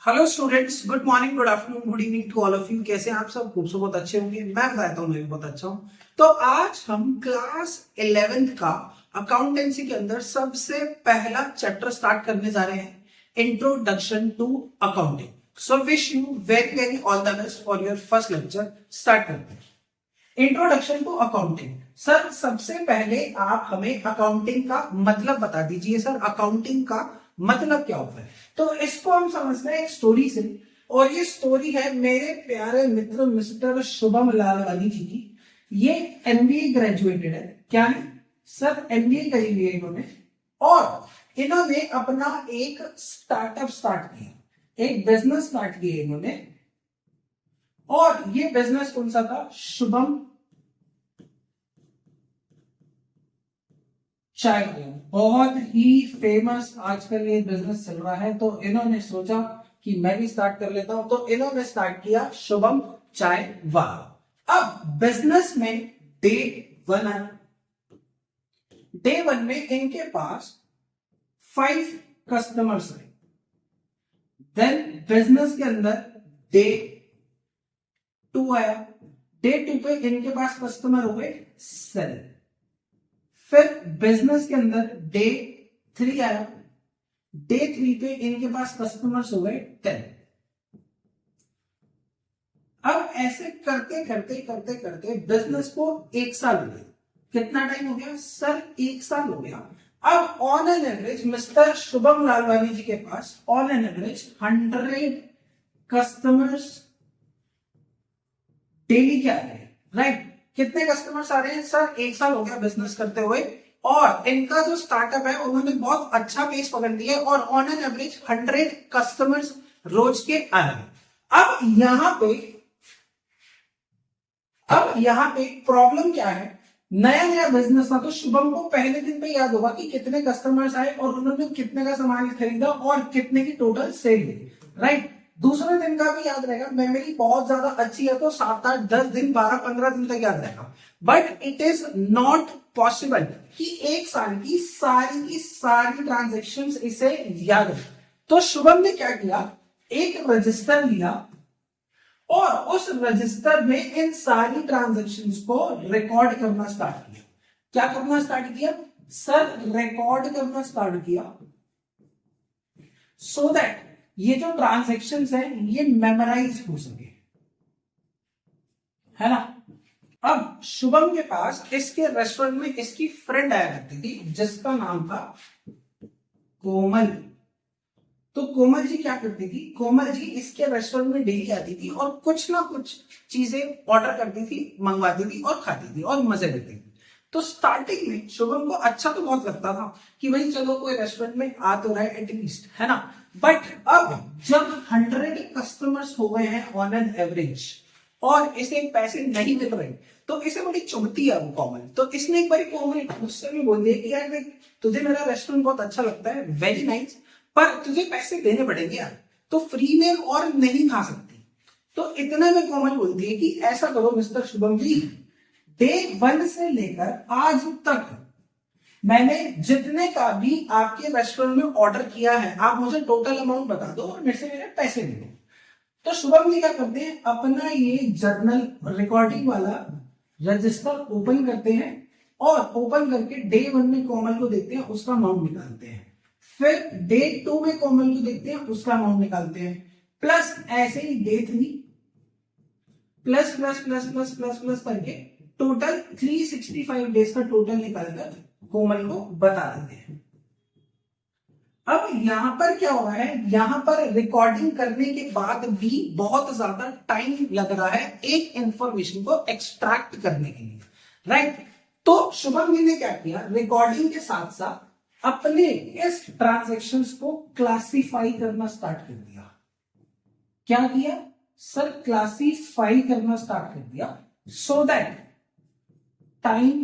Hello students, good morning, good afternoon, good evening to all of you. कैसे हैं आप सब? खूब बहुत अच्छे होंगे। मैं बताता हूँ, मैं भी बहुत अच्छा हूँ। तो आज हम क्लास 11th का अकाउंटेंसी के अंदर सबसे पहला चैप्टर स्टार्ट करने जा रहे हैं, introduction to accounting. So wish you very very all the best for your first lecture. Start करते हैं। Introduction to accounting. सर, सबसे पहले आप हमें अकाउंटिंग का मतलब बता दीजिए। सर, अकाउंटिंग का मतलब क्या होता है? तो इसको हम समझते हैं एक स्टोरी से, और ये स्टोरी है मेरे प्यारे मित्र मिस्टर शुभम लालवानी जी की। ये एमबीए ग्रेजुएटेड है। क्या है सर? एमबीए करी हुई है इन्होंने, और इन्होंने अपना एक स्टार्टअप स्टार्ट किया, एक बिजनेस स्टार्ट किया इन्होंने। और ये बिजनेस कौन सा था? शुभम चाय वाला। बहुत ही फेमस आजकल ये बिजनेस चल रहा है, तो इन्होंने सोचा कि मैं भी स्टार्ट कर लेता हूं, तो इन्होंने स्टार्ट किया शुभम चाय वाला। अब बिजनेस में डे वन है। डे वन में इनके पास 5 कस्टमर्स है। देन बिजनेस के अंदर डे 2 आया। डे 2 पे इनके पास कस्टमर हो गए 7। फिर बिजनेस के अंदर डे 3 आया। डे 3 पे इनके पास कस्टमर्स हो गए 10। अब ऐसे करते करते करते करते बिजनेस को 1 साल हो गया। कितना टाइम हो गया सर? 1 साल हो गया। अब on an average mister Shubham Lalwani ji के पास on an average 100 customers daily के आ रहे हैं। राइट? कितने कस्टमर्स आ रहे हैं सर? 1 साल हो गया बिजनेस करते हुए, और इनका जो स्टार्टअप है उन्होंने बहुत अच्छा पेस पकड़ लिया है, और ऑन एन एवरेज 100 कस्टमर्स रोज के आ रहे हैं। अब यहाँ पे प्रॉब्लम क्या है? नया नया बिजनेस था, तो शुभम को पहले दिन पे याद होगा कि कितने कस्टमर्स आए और उन्होंने कितने का सामान खरीदा और कितने की टोटल सेल हुई। राइट? दूसरे दिन का भी याद रहेगा। मेमोरी बहुत ज्यादा अच्छी है तो 7, 8, 10 दिन, 12, 15 दिन तक याद रहेगा। But it is not possible कि 1 साल की सारी ट्रांजेक्शन इसे याद रहे। तो शुभम ने क्या किया? एक रजिस्टर लिया, और उस रजिस्टर में इन सारी ट्रांजैक्शंस को रिकॉर्ड करना स्टार्ट किया। क्या करना स्टार्ट किया सर? रिकॉर्ड करना स्टार्ट किया, सो दैट ये जो ट्रांजैक्शंस हैं ये मेमोराइज हो सके, है ना? अब शुभम के पास इसके रेस्टोरेंट में इसकी फ्रेंड आया करती थी, जिसका नाम था कोमल। तो कोमल जी क्या करती थी? कोमल जी इसके रेस्टोरेंट में डेली आती थी और कुछ ना कुछ चीजें ऑर्डर करती थी, मंगवाती थी और खाती थी और मजे करती थी। तो स्टार्टिंग में शुभम को अच्छा तो बहुत लगता था कि भाई चलो कोई रेस्टोरेंट में आ तो रहा है एटलीस्ट, है ना? बट अब जब 100 कस्टमर्स हो गए हैं ऑन एन एवरेज और इसे पैसे नहीं मिल रहे, तो इसे बड़ी चुभती है वो कोमल। तो इसने एक बार कोमल गुस्से में बोल दिया कि यार देख, तुझे मेरा रेस्टोरेंट बहुत अच्छा लगता है, वेरी नाइस, पर तुझे पैसे देने पड़ेंगे यार, तो फ्री में और नहीं खा सकती। तो इतने में कोमल बोलती है कि ऐसा करो मिस्टर शुभम जी, डे 1 से लेकर आज तक मैंने जितने का भी आपके रेस्टोरेंट में ऑर्डर किया है, आप मुझे टोटल अमाउंट बता दो और मेरे से मेरे पैसे ले लो। तो शुभम जी क्या करते हैं? अपना ये जर्नल रिकॉर्डिंग वाला रजिस्टर ओपन करते हैं, और ओपन करके डे 1 में कोमल को देखते हैं, उसका अमाउंट निकालते हैं। फिर डे 2 में कोमल को देखते हैं, उसका अमाउंट निकालते हैं। प्लस ऐसे ही day 3, plus plus plus plus plus plus करके टोटल 365 डेज का टोटल निकालकर कोमल को बता देते हैं। अब यहां पर क्या हो रहा है? यहां पर रिकॉर्डिंग करने के बाद भी बहुत ज्यादा टाइम लग रहा है एक इंफॉर्मेशन को एक्सट्रैक्ट करने के लिए। राइट? तो शुभम जी ने क्या किया? रिकॉर्डिंग के साथ साथ अपने इस ट्रांजैक्शंस को क्लासिफाई करना स्टार्ट कर दिया। क्या किया सर? क्लासिफाई करना स्टार्ट कर दिया, सो दैट टाइम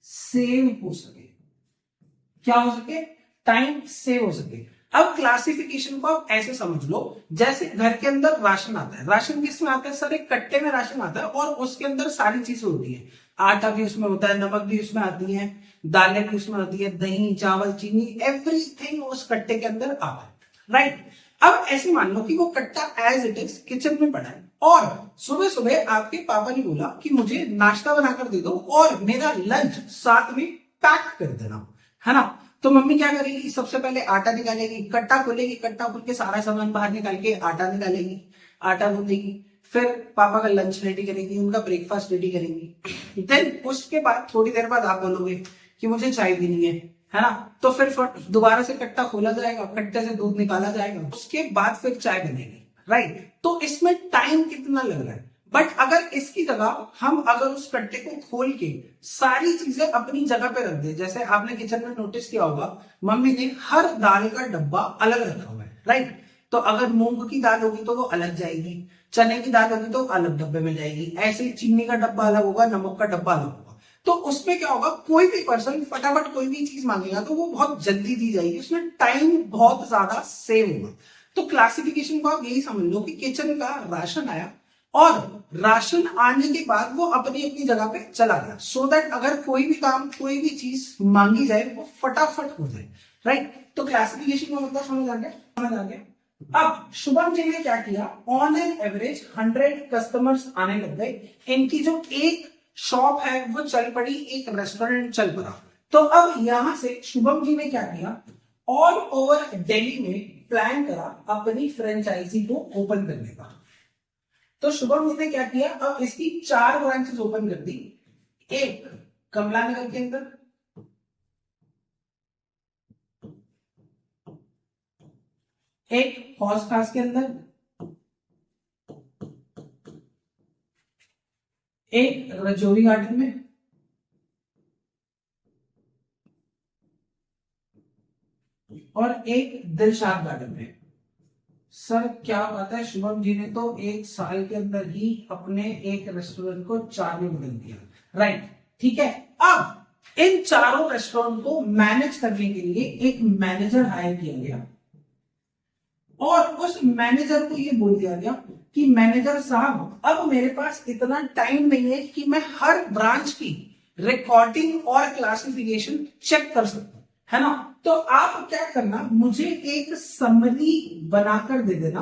सेव हो सके। क्या हो सके? टाइम सेव हो सके। अब क्लासिफिकेशन को आप ऐसे समझ लो, जैसे घर के अंदर राशन आता है। राशन किस में आता है सर? एक कट्टे में राशन आता है, और उसके अंदर सारी चीजें होती है। आटा भी उसमें होता है, नमक भी उसमें आती है, दालें भी उसमें आती है, दही, चावल, चीनी, एवरीथिंग उस कट्टे के अंदर आता है। राइट। अब ऐसे मान लो कि वो कट्टा एज इट इज किचन में पड़ा है और सुबह सुबह आपके पापा ने बोला कि मुझे नाश्ता बनाकर दे दो और मेरा लंच साथ में पैक कर देना, है ना। तो मम्मी क्या करेगी, सबसे पहले आटा निकालेगी, कट्टा खोलेगी, कट्टा खोल के सारा सामान बाहर निकाल के आटा निकालेगी, आटा गूंदेगी, फिर पापा का लंच रेडी करेगी, उनका ब्रेकफास्ट रेडी करेंगी। देन उसके बाद थोड़ी देर बाद आप बोलोगे कि मुझे चाय पीनी है ना। तो फिर दोबारा से कट्टा खोला जाएगा, कट्टे से दूध निकाला जाएगा, उसके बाद फिर चाय बनेगी, राइट। तो इसमें टाइम कितना लग रहा है, बट अगर इसकी जगह हम अगर उस कट्टे को खोल के सारी चीजें अपनी जगह पे रख दे, जैसे आपने किचन में नोटिस किया होगा मम्मी ने हर दाल का डब्बा अलग रखा हुआ है, राइट। तो अगर मूंग की दाल होगी तो वो अलग जाएगी, चने की दाल होगी तो अलग डब्बे में जाएगी, ऐसे चीनी का डब्बा अलग होगा, नमक का डब्बा अलग होगा। तो उसमें क्या होगा, कोई भी पर्सन फटाफट कोई भी चीज मांगेगा तो वो बहुत जल्दी दी जाएगी, उसमें टाइम बहुत ज्यादा सेव होगा। तो क्लासिफिकेशन को आप यही समझ लो कि किचन का राशन आया और राशन आने के बाद वो अपनी अपनी जगह पे चला गया, सो दैट अगर कोई भी काम कोई भी चीज मांगी जाए वो फटाफट हो जाए, राइट। तो क्लासिफिकेशन का मतलब समझ आ गया, समझ आ गया। अब शुभम जी ने क्या किया, ऑन एन एवरेज 100 कस्टमर्स आने लग गए, इनकी जो एक शॉप है वो चल पड़ी, एक रेस्टोरेंट चल पड़ा। तो अब यहां से शुभम जी ने क्या किया, ऑल ओवर दिल्ली में प्लान करा अपनी फ्रेंचाइजी को ओपन करने का। तो शुभम जी ने क्या किया, अब इसकी 4 ब्रांचेस ओपन कर दी, एक कमला नगर के अंदर, एक हौस खास के अंदर, एक रजौरी गार्डन में, और एक दिलशाद गार्डन में। सर क्या बात है, शुभम जी ने तो 1 साल के अंदर ही अपने एक रेस्टोरेंट को 4 में बदल दिया, राइट। ठीक है, अब इन चारों रेस्टोरेंट को मैनेज करने के लिए एक मैनेजर हायर किया गया और उस मैनेजर को ये बोल दिया गया कि मैनेजर साहब अब मेरे पास इतना टाइम नहीं है कि मैं हर ब्रांच की रिकॉर्डिंग और क्लासिफिकेशन चेक कर सकता, है ना। तो आप क्या करना, मुझे एक समरी बनाकर दे देना।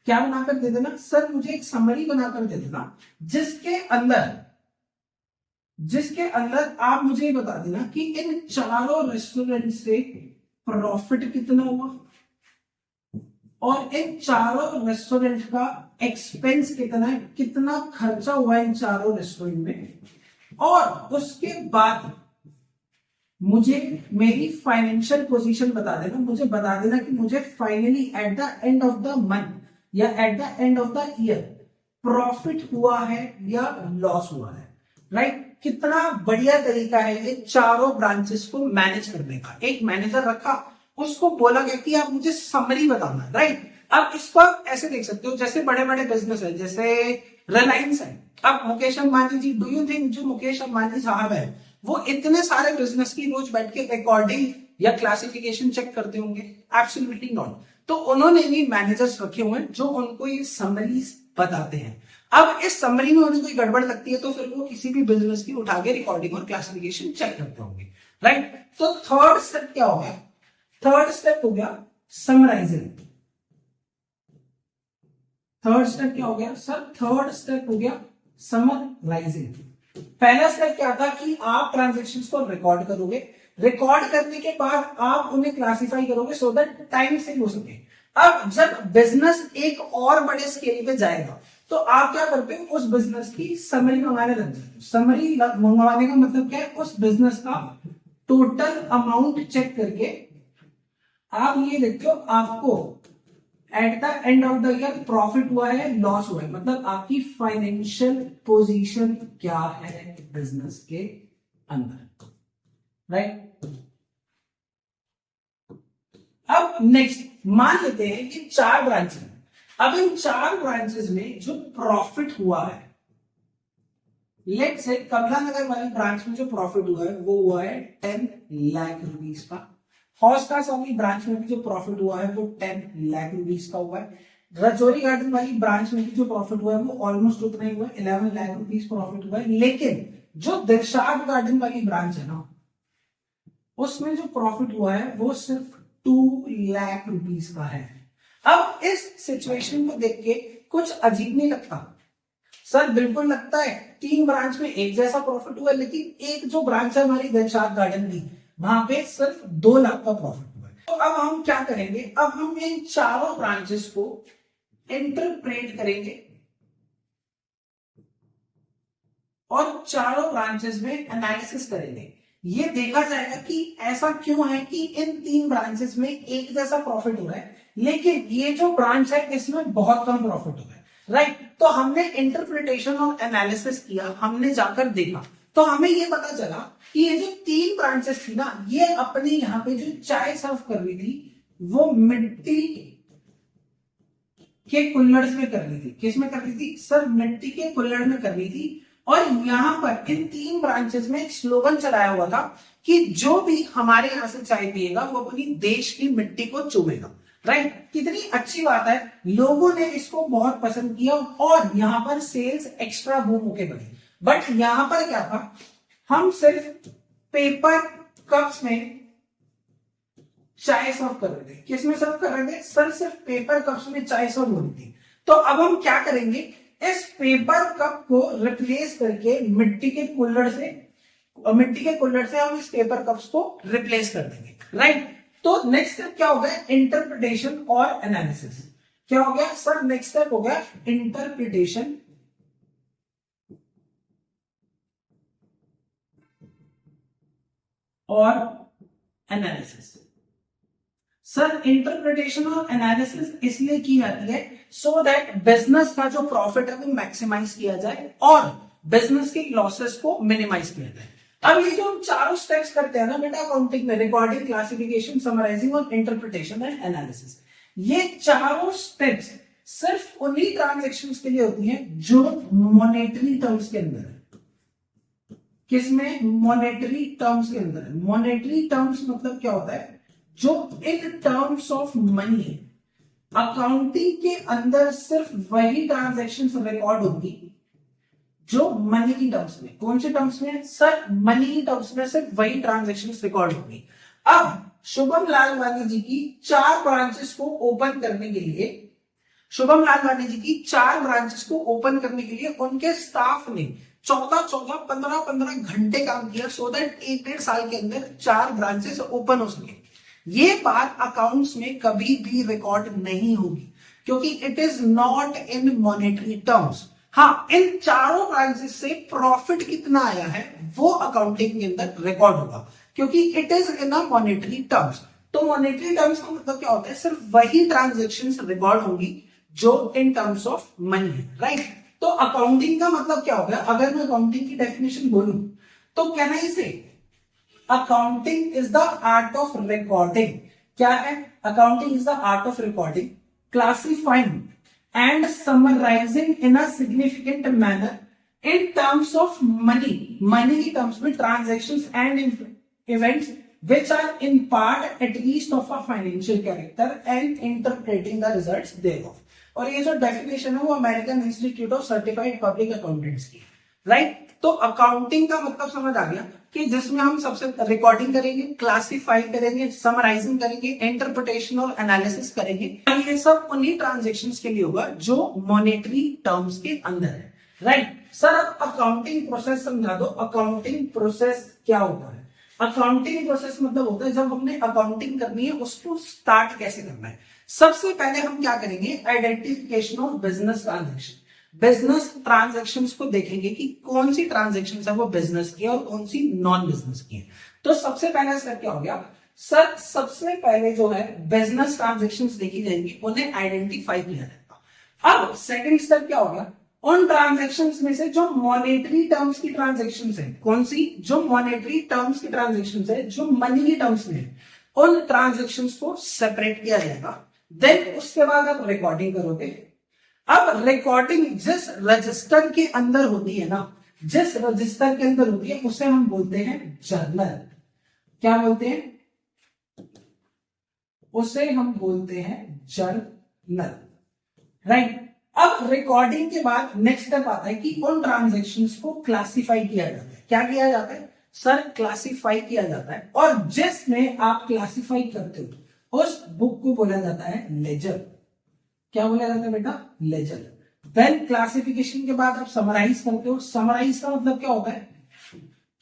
क्या बनाकर दे देना सर, मुझे एक समरी बनाकर दे देना जिसके अंदर आप मुझे बता देना कि इन चारों रेस्टोरेंट से प्रॉफिट कितना हुआ और इन चारों रेस्टोरेंट का एक्सपेंस कितना है, कितना खर्चा हुआ इन चारों रेस्टोरेंट में, और उसके बाद मुझे मेरी फाइनेंशियल पोजीशन बता देना। मुझे बता देना कि मुझे finally at the end of the month या at the end of the year profit हुआ है या लॉस हुआ है, राइट। कितना बढ़िया तरीका है ये चारों ब्रांचेस को मैनेज करने का। एक मैनेजर रखा, उसको बोला गया कि आप मुझे समरी बताना, राइट। अब इसको आप ऐसे देख सकते हो, जैसे बड़े बड़े बिजनेस है, जैसे रिलायंस है। अब मुकेश अंबानी जी, डू यू थिंक जो मुकेश अंबानी साहब है वो इतने सारे बिजनेस की रोज बैठ के रिकॉर्डिंग या क्लासिफिकेशन चेक करते होंगे? Absolutely not. तो उन्होंने भी मैनेजर्स रखे हुए हैं जो उनको ये समरीज बताते हैं। अब इस समरी में उन्हें कोई गड़बड़ लगती है तो फिर वो किसी भी बिजनेस की उठा के रिकॉर्डिंग और क्लासिफिकेशन चेक करते होंगे, राइट। तो थर्ड स्टेप क्या हो गया, थर्ड स्टेप हो गया समराइजिंग। थर्ड स्टेप क्या हो गया सर, थर्ड स्टेप हो गया समराइजिंग। पहला स्टेप क्या था कि आप ट्रांजैक्शंस को रिकॉर्ड करोगे, रिकॉर्ड करने के बाद आप उन्हें क्लासिफाई करोगे सो दैट टाइम सेव हो सके। अब जब बिजनेस एक और बड़े स्केल पे जाएगा तो आप क्या करते हो, उस बिजनेस की समरी मंगाने लग जाते हो। समरी मंगवाने का मतलब क्या है, उस बिजनेस का टोटल अमाउंट चेक करके आप ये देखते हो आपको eight the end of the year profit हुआ है, लॉस हुआ है, मतलब आपकी फाइनेंशियल पोजीशन क्या है बिजनेस के अंदर, राइट। अब नेक्स्ट मान लेते हैं कि 4 ब्रांचेस हैं। अब इन 4 ब्रांचेस में जो प्रॉफिट हुआ है, लेट्स से कमला नगर वाली ब्रांच में जो प्रॉफिट हुआ है वो हुआ है 10 लाख रुपीस का। हौसखास वाली ब्रांच में भी जो प्रॉफिट हुआ है वो 10 लाख रुपीस का हुआ है। रजौरी गार्डन वाली ब्रांच में भी जो प्रॉफिट हुआ है वो ऑलमोस्ट उतना ही हुआ है, 11 लाख रुपीस प्रॉफिट हुआ है। लेकिन जो दिलशाद गार्डन वाली ब्रांच है ना, उसमें जो प्रॉफिट हुआ है वो सिर्फ 2,00,000 रुपीज का है। अब इस सिचुएशन को देख के कुछ अजीब नहीं लगता? सर बिल्कुल लगता है। 3 ब्रांच में एक जैसा प्रॉफिट हुआ, लेकिन एक जो ब्रांच है हमारी दिलशाद गार्डन की, वहां पे सिर्फ 2 लाख का प्रॉफिट हुआ है। तो अब हम क्या करेंगे, अब हम इन चारों ब्रांचेस को इंटरप्रेट करेंगे और चारों ब्रांचेस में एनालिसिस करेंगे। ये देखा जाएगा कि ऐसा क्यों है कि इन 3 ब्रांचेस में एक जैसा प्रॉफिट हो रहा है, लेकिन ये जो ब्रांच है इसमें बहुत कम प्रॉफिट हो रहा है, राइट। तो हमने इंटरप्रिटेशन और एनालिसिस किया, हमने जाकर देखा, तो हमें ये पता चला कि ये जो 3 ब्रांचेस थी ना, ये अपने यहाँ पे जो चाय सर्व कर रही थी वो मिट्टी के कुल्हड़ में कर रही थी। किस में कर रही थी सर? मिट्टी के कुल्हड़ में कर रही थी। और यहां पर इन 3 ब्रांचेस में एक स्लोगन चलाया हुआ था कि जो भी हमारे यहां से चाय पिएगा वो अपनी देश की मिट्टी को चूमेगा, राइट। कितनी अच्छी बात है, लोगों ने इसको बहुत पसंद किया और यहां पर सेल्स एक्स्ट्रा बूम होके बढ़ी। बट यहां पर क्या था, हम सिर्फ पेपर कप्स में चाय सर्व कर रहे थे। किसमें सर्व कर रहे थे सर? सिर्फ पेपर कप्स में चाय सर्व हो रही थी। तो अब हम क्या करेंगे, इस पेपर कप को रिप्लेस करके मिट्टी के कुल्हड़ से हम इस पेपर कप्स को रिप्लेस कर देंगे, राइट। तो नेक्स्ट स्टेप क्या हो गया? इंटरप्रिटेशन और एनालिसिस। क्या हो गया सर? नेक्स्ट स्टेप हो गया इंटरप्रिटेशन और एनालिसिस। सर इंटरप्रिटेशन और एनालिसिस इसलिए की जाती है सो दैट बिजनेस का जो प्रॉफिट है वो मैक्सिमाइज किया जाए और बिजनेस के लॉसेस को मिनिमाइज किया जाए। अब ये जो हम चारों स्टेप्स करते हैं ना बेटा अकाउंटिंग में, रिकॉर्डिंग, क्लासिफिकेशन, समराइजिंग और इंटरप्रिटेशन एंड एनालिसिस, ये चारों स्टेप्स सिर्फ उन्हीं ट्रांजेक्शन्स के लिए होती हैं जो मॉनेटरी टर्म्स के अंदर है। किसमें? मॉनेटरी टर्म्स के अंदर है। मॉनेटरी टर्म्स मतलब क्या होता है? जो इन टर्म्स ऑफ मनी है। अकाउंटिंग के अंदर सिर्फ वही ट्रांजैक्शंस रिकॉर्ड होगी जो मनी की टर्म्स में। कौन से टर्म्स में सर? मनी की टर्म्स में सिर्फ वही ट्रांजैक्शंस रिकॉर्ड होगी। अब शुभम लालवानी जी की 4 ब्रांचेस को ओपन करने के लिए, शुभम लालवानी जी की 4 ब्रांचेस को ओपन करने के लिए उनके स्टाफ ने 14-14, 15-15 घंटे काम किया सो दैट 1-1.5 साल के अंदर 4 ब्रांचेस ओपन हो सके। ये बात अकाउंट्स में कभी भी रिकॉर्ड नहीं होगी क्योंकि it is not in monetary terms. हाँ, इन चारों ब्रांचेस से प्रॉफिट कितना आया है वो अकाउंटिंग के अंदर रिकॉर्ड होगा क्योंकि it is in a monetary terms. तो मॉनेटरी टर्म्स का मतलब क्या होता है? सिर्फ वही ट्रांजेक्शन्स रिकॉर्ड होंगी जो इन टर्म्स ऑफ मनी है, राइट। तो अकाउंटिंग का मतलब क्या हो गया? अगर मैं अकाउंटिंग की डेफिनेशन बोलूं तो can I say accounting is the art of recording. क्या है? Accounting is the art of recording, classifying and summarising in a significant manner in terms of money, money की टर्म्स में transactions and events which are in part at least of a financial character and interpreting the results thereof। और ये जो definition है वो American institute of certified public accountants की, right. तो accounting का मतलब समझ आ गया कि जिसमें हम सबसे रिकॉर्डिंग करेंगे, क्लासिफाई करेंगे, समराइजिंग करेंगे, इंटरप्रिटेशन और एनालिसिस करेंगे। ये सब उन्हीं ट्रांजेक्शन्स के लिए होगा जो मॉनेटरी टर्म्स के अंदर है, राइट। सर अकाउंटिंग प्रोसेस समझा दो। अकाउंटिंग प्रोसेस क्या होता है? अकाउंटिंग प्रोसेस मतलब होता है जब हमने अकाउंटिंग करनी है उसको स्टार्ट कैसे करना है। सबसे पहले हम क्या करेंगे? Identification of business transaction. Business transactions को देखेंगे कि कौन सी ट्रांजैक्शंस है वो बिजनेस की है और कौन सी नॉन बिजनेस की है। तो सबसे पहला स्टेप क्या हो गया सर? सबसे पहले जो है बिजनेस ट्रांजैक्शंस देखी जाएंगी, उन्हें आइडेंटिफाई किया जाएगा। अब सेकंड स्टेप क्या हो गया? उन ट्रांजैक्शंस में से जो मॉनेटरी टर्म्स की ट्रांजैक्शंस है, कौन सी? जो मॉनेटरी टर्म्स की ट्रांजैक्शंस है, जो मनी की टर्म्स में है, उन ट्रांजैक्शंस को सेपरेट किया जाएगा। देन उसके बाद आप रिकॉर्डिंग करोगे। अब रिकॉर्डिंग जिस रजिस्टर के अंदर होती है ना, जिस रजिस्टर के अंदर होती है उसे हम बोलते हैं जर्नल। क्या बोलते हैं? उसे हम बोलते हैं जर्नल, राइट। अब रिकॉर्डिंग के बाद नेक्स्ट स्टेप आता है कि उन ट्रांजैक्शंस को क्लासिफाई किया जाता है। क्या किया जाता है सर? क्लासिफाई किया जाता है। और जिसमें आप क्लासिफाई करते हो उस बुक को बोला जाता है लेजर। क्या बोला जाता है बेटा? लेजर। देन क्लासिफिकेशन के बाद आप समराइज करते हो। समराइज का मतलब क्या होता है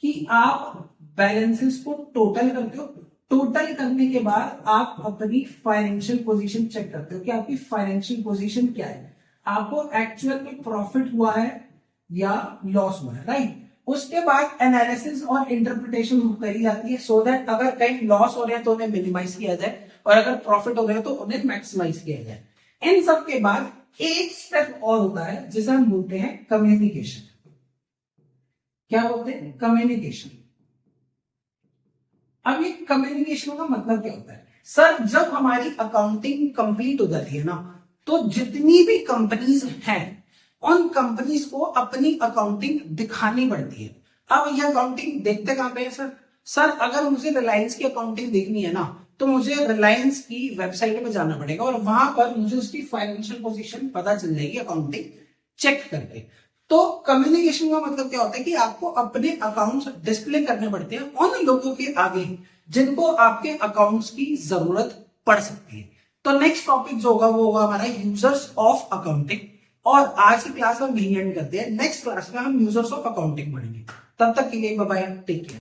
कि आप बैलेंसेस को टोटल करते हो। टोटल करने के बाद आप अपनी फाइनेंशियल पोजीशन चेक करते हो कि आपकी फाइनेंशियल पोजीशन क्या है, आपको एक्चुअल में प्रॉफिट हुआ है या लॉस हुआ है, राइट। उसके बाद एनालिसिस और इंटरप्रिटेशन करी जाती है सो दैट अगर कहीं लॉस हो रहे हैं तो उन्हें मिनिमाइज किया जाए और अगर प्रॉफिट हो रहे हैं तो उन्हें मैक्सिमाइज किया जाए। इन सब के बाद एक स्टेप और होता है जिसे हम बोलते हैं कम्युनिकेशन। क्या बोलते हैं? कम्युनिकेशन। अब ये कम्युनिकेशन का मतलब क्या होता है? सर जब हमारी अकाउंटिंग कंप्लीट हो जाती है ना, तो जितनी भी कंपनीज हैं उन कंपनीज को अपनी अकाउंटिंग दिखानी पड़ती है। अब ये अकाउंटिंग देखते कहां पे है सर? सर अगर मुझे रिलायंस की अकाउंटिंग देखनी है ना, तो मुझे रिलायंस की वेबसाइट पे जाना पड़ेगा और वहां पर मुझे उसकी फाइनेंशियल पोजीशन पता चल जाएगी अकाउंटिंग चेक करके। तो कम्युनिकेशन का मतलब क्या होता है कि आपको अपने अकाउंट्स डिस्प्ले करने पड़ते हैं उन लोगों के आगे जिनको आपके अकाउंट्स की जरूरत पड़ सकती है। तो नेक्स्ट टॉपिक जो होगा वो होगा हमारा यूजर्स ऑफ अकाउंटिंग। और आज की क्लास हम यही एंड करते हैं। नेक्स्ट क्लास में हम यूजर्स ऑफ अकाउंटिंग पढ़ेंगे। तब तक के लिए बाय बाय, टेक केयर।